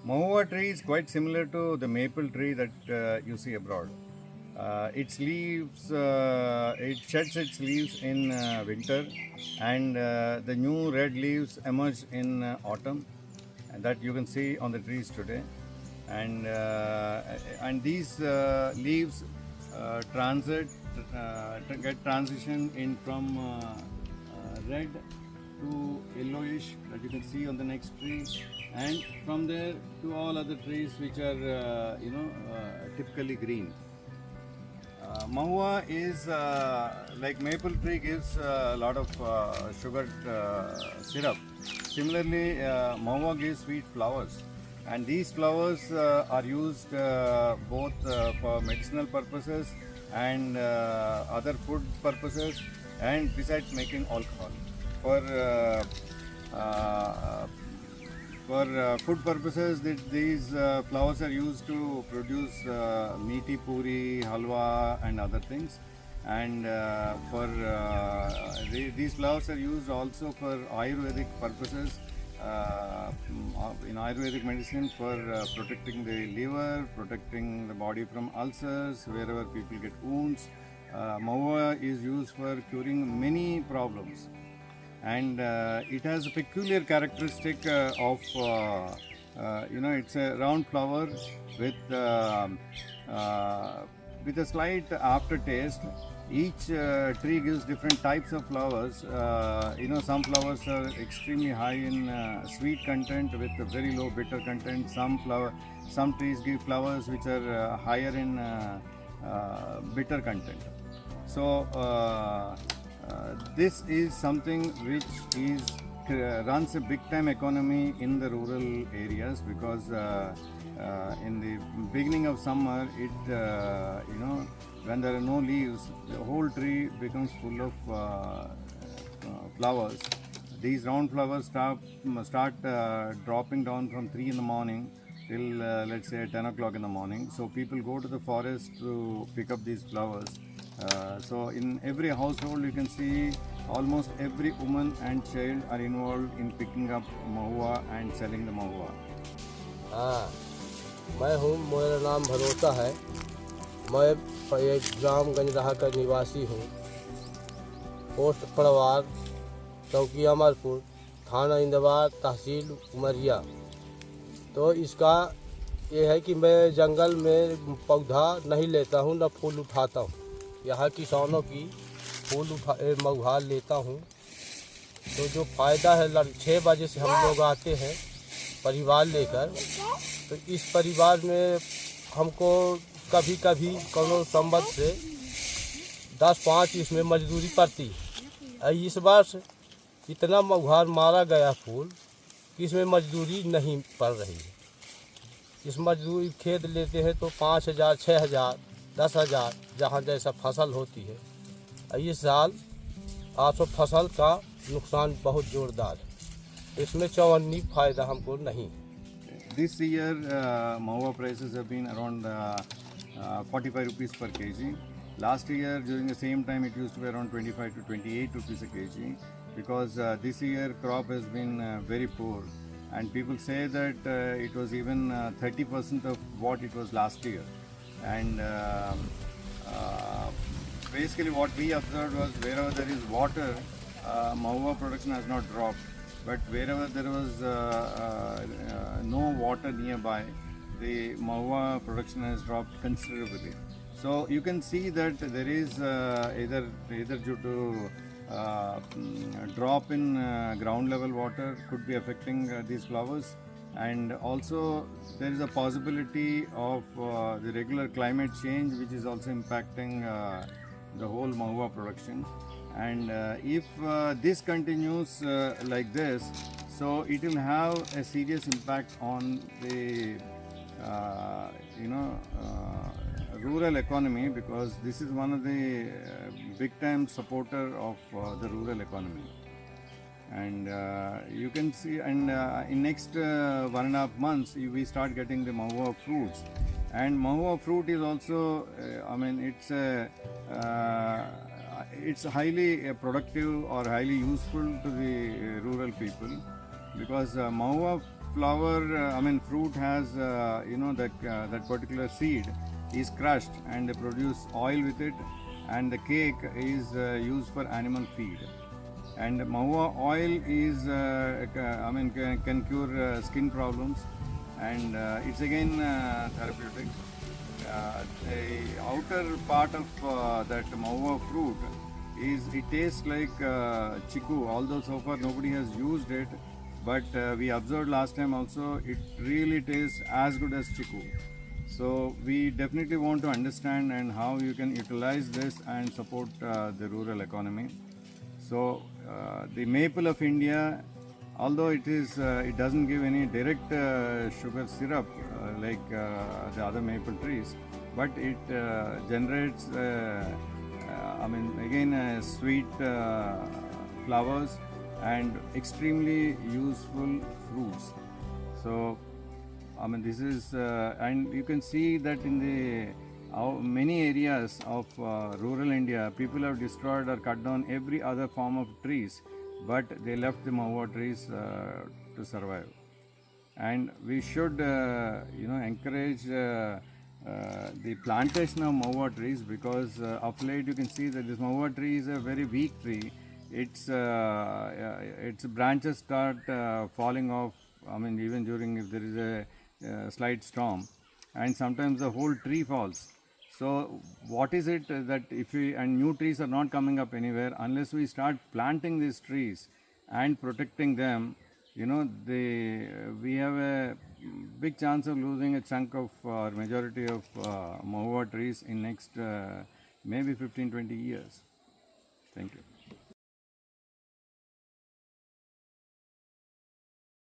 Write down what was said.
Mahua tree is quite similar to the maple tree that you see abroad. Its leaves, it sheds its leaves in winter, and the new red leaves emerge in autumn, and that you can see on the trees today. And these leaves transit get transition in from red to yellowish that you can see on the next tree, and from there to all other trees which are typically green. Mahua is like maple tree gives a lot of sugar syrup. Similarly, Mahua gives sweet flowers, and these flowers are used both for medicinal purposes and other food purposes, and besides making alcohol. For uh, food purposes, these flowers are used to produce meaty puri, halwa, and other things. And these flowers are used also for Ayurvedic purposes. In Ayurvedic medicine, for protecting the liver, protecting the body from ulcers, wherever people get wounds. Mahua is used for curing many problems, and it has a peculiar characteristic of it's a round flower with uh, with a slight aftertaste. Each tree gives different types of flowers. Some flowers are extremely high in sweet content with a very low bitter content. Some trees give flowers which are higher in bitter content. So this is something which is runs a big time economy in the rural areas, because in the beginning of summer, when there are no leaves, the whole tree becomes full of flowers. These round flowers start dropping down from 3 in the morning till let's say 10 o'clock in the morning. So people go to the forest to pick up these flowers. So in every household you can see almost every woman and child are involved in picking up mahua and selling the mahua. हाँ, मैं हूँ, मेरा नाम भरोसा है। मैं एक ग्राम गंजराहा का निवासी हूँ। पोस्ट पड़वार, चौकी अमरपुर, थाना इंदवार, तहसील उमरिया। तो इसका ये है कि मैं जंगल में पौधा नहीं लेता हूँ, न फूल उठाता हूँ। यहाँ किसानों की महua लेता हूँ। तो जो फ़ायदा है, 6 बजे से हम लोग आते हैं परिवार लेकर। तो इस परिवार में हमको कभी कभी कोनो संबंध से 10-5 इसमें मजदूरी पड़ती है। इस बार इतना महua मारा गया फूल कि इसमें मजदूरी नहीं पड़ रही है। इस मजदूरी खेत लेते हैं तो 5,000, 6,000, 10,000 जहाँ जैसा फसल होती है। इस साल 800 फसल का नुकसान बहुत जोरदार है। इसमें चौवन्नी फ़ायदा हमको नहीं। This year, mahua prices have been around 45 rupees per kg. Last year, during the same time, it used to be around 25 to 28 rupees a kg, because this year crop has been very poor, and people say that it was even 30% of what it was last year. And basically, what we observed was wherever there is water, mahua production has not dropped. But wherever there was no water nearby, the mahua production has dropped considerably. So you can see that there is either due to drop in ground level water could be affecting these flowers, and also there is a possibility of the regular climate change, which is also impacting the whole mahua production. And if this continues like this, so it will have a serious impact on the rural economy, because this is one of the big time supporter of the rural economy. And you can see, and in next 1.5 months we start getting the mahua fruits. And mahua fruit is also it's highly productive or highly useful to the rural people, because mahua flower, fruit has, that particular seed is crushed and they produce oil with it, and the cake is used for animal feed. And mahua oil is, can cure skin problems, and it's again therapeutic. The outer part of that mahua fruit it tastes like chiku, although so far nobody has used it, but we observed last time also it really tastes as good as chiku. So we definitely want to understand and how you can utilize this and support the rural economy. So the maple of India, although it doesn't give any direct sugar syrup like the other maple trees, but it generates sweet flowers and extremely useful fruits. So this is and you can see that in the many areas of rural India, people have destroyed or cut down every other form of trees, but they left the mahua trees to survive. And we should encourage the plantation of mahua trees, because of late you can see that this mahua tree is a very weak tree. Its branches start falling off, even during if there is a slight storm, and sometimes the whole tree falls. So what is it that if we, and new trees are not coming up anywhere unless we start planting these trees and protecting them, we have a big chance of losing a chunk of majority of mahua trees in next maybe 15-20 years. Thank you.